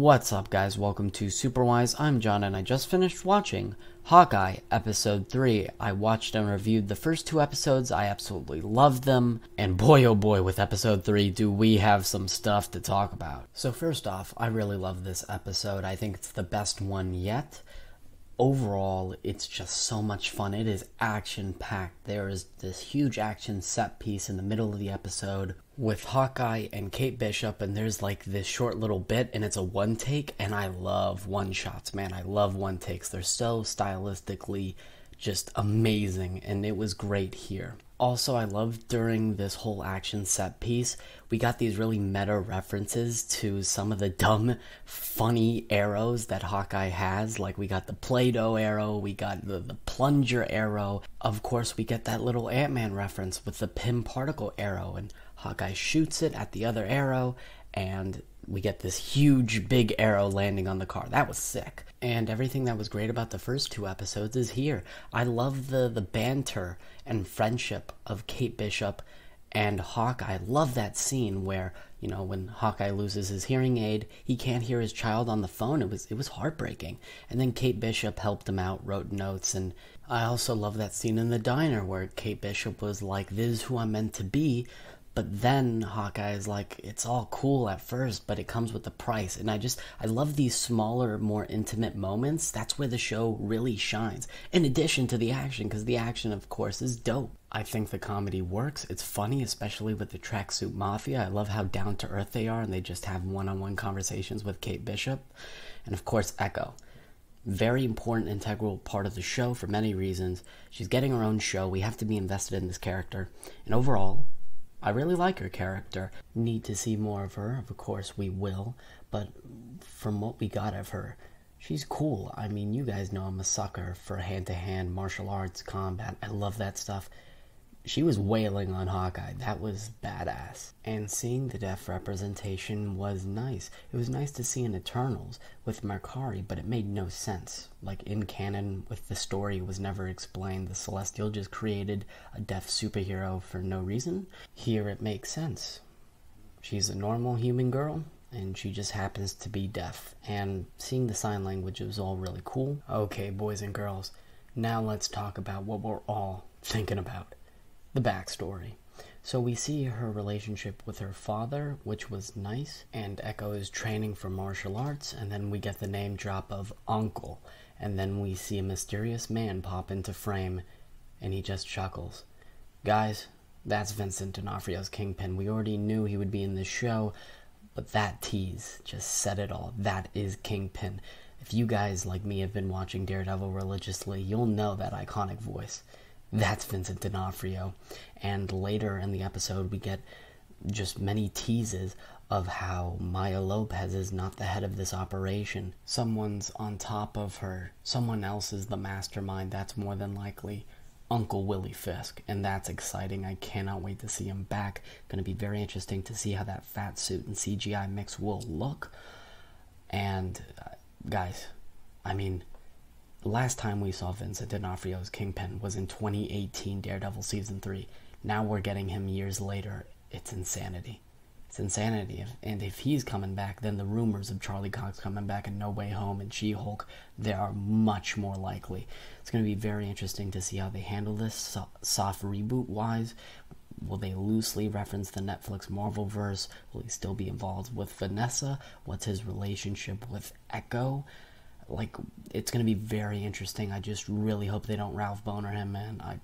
What's up, guys? Welcome to Superwise. I'm John, and I just finished watching Hawkeye Episode 3. I watched and reviewed the first two episodes. I absolutely loved them. And boy, oh boy, with Episode 3, do we have some stuff to talk about. So first off, I really love this episode. I think it's the best one yet. Overall, it's just so much fun. It is action-packed. There is this huge action set piece in the middle of the episode with Hawkeye and Kate Bishop, and there's like this short little bit, and it's a one take, and I love one-shots, man. I love one-takes. They're so stylistically just amazing, and it was great here. Also, I loved during this whole action set piece, we got these really meta references to some of the dumb, funny arrows that Hawkeye has. Like, we got the Play-Doh arrow, we got the plunger arrow. Of course, we get that little Ant-Man reference with the Pym particle arrow, and Hawkeye shoots it at the other arrow, and we get this huge, big arrow landing on the car. That was sick. And everything that was great about the first two episodes is here. I love the banter and friendship of Kate Bishop and Hawkeye. I love that scene where, you know, when Hawkeye loses his hearing aid, he can't hear his child on the phone. It was heartbreaking. And then Kate Bishop helped him out, wrote notes, and I also love that scene in the diner where Kate Bishop was like, "This is who I'm meant to be." But then Hawkeye is like, it's all cool at first, but it comes with a price. And I love these smaller, more intimate moments. That's where the show really shines. In addition to the action, because the action, of course, is dope. I think the comedy works. It's funny, especially with the Tracksuit Mafia. I love how down-to-earth they are, and they just have one-on-one conversations with Kate Bishop. And, of course, Echo. Very important, integral part of the show for many reasons. She's getting her own show. We have to be invested in this character. And overall, I really like her character. Need to see more of her. Of course we will. But from what we got of her, she's cool. I mean, you guys know I'm a sucker for hand-to-hand martial arts combat. I love that stuff. She was wailing on Hawkeye. That was badass. And seeing the deaf representation was nice. It was nice to see in Eternals with Mercari, but it made no sense. Like, in canon, with the story, it was never explained. The Celestial just created a deaf superhero for no reason. Here it makes sense. She's a normal human girl, and she just happens to be deaf. And seeing the sign language was all really cool. Okay, boys and girls, now let's talk about what we're all thinking about. The backstory. So we see her relationship with her father, which was nice, and Echo is training for martial arts, and then we get the name drop of Uncle, and then we see a mysterious man pop into frame, and he just chuckles. Guys, that's Vincent D'Onofrio's Kingpin. We already knew he would be in this show, but that tease just said it all. That is Kingpin. If you guys, like me, have been watching Daredevil religiously, you'll know that iconic voice. That's Vincent D'Onofrio. And later in the episode, we get just many teases of how Maya Lopez is not the head of this operation. Someone's on top of her. Someone else is the mastermind. That's more than likely Uncle Willy Fisk. And that's exciting. I cannot wait to see him back. Going to be very interesting to see how that fat suit and CGI mix will look. And, guys, I mean, last time we saw Vincent D'Onofrio's Kingpin was in 2018 Daredevil Season 3. Now we're getting him years later. It's insanity. It's insanity. And if he's coming back, then the rumors of Charlie Cox coming back in NoWayHome and She-Hulk, they are much more likely. It's going to be very interesting to see how they handle this soft reboot-wise. Will they loosely reference the Netflix Marvel-verse? Will he still be involved with Vanessa? What's his relationship with Echo? Like, it's going to be very interesting. I just really hope they don't Ralph Boner him, man.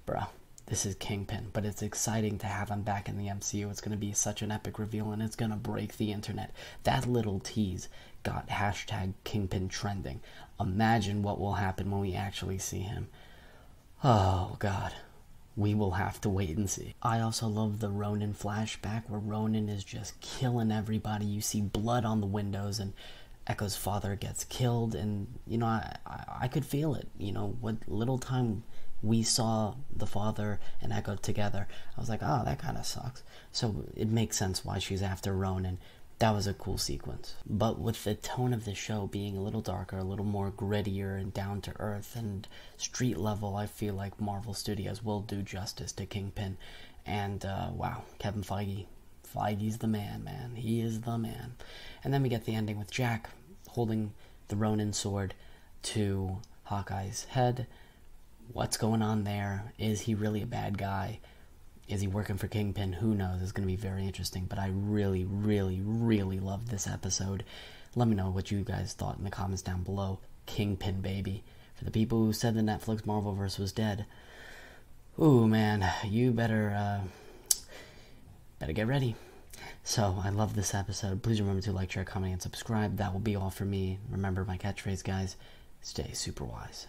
Bruh, this is Kingpin. But it's exciting to have him back in the MCU. It's going to be such an epic reveal, and it's going to break the internet. That little tease got hashtag Kingpin trending. Imagine what will happen when we actually see him. Oh, God. We will have to wait and see. I also love the Ronin flashback where Ronin is just killing everybody. You see blood on the windows, and Echo's father gets killed, and, you know, I could feel it. You know, what little time we saw the father and Echo together, I was like, oh, that kind of sucks. So it makes sense why she's after Ronin. That was a cool sequence. But with the tone of the show being a little darker, a little more grittier and down to earth and street level, I feel like Marvel Studios will do justice to Kingpin. And, wow, Kevin Feige, Feige's the man. He is the man. And then we get the ending with Jack holding the Ronin sword to Hawkeye's head. What's going on there? Is he really a bad guy? Is he working for Kingpin? Who knows? It's going to be very interesting. But I really, really, really loved this episode. Let me know what you guys thought in the comments down below. Kingpin, baby. For the people who said the Netflix Marvelverse was dead. Ooh, man. You better get ready. So, I love this episode. Please remember to like, share, comment, and subscribe. That will be all for me. Remember my catchphrase, guys. Stay super wise.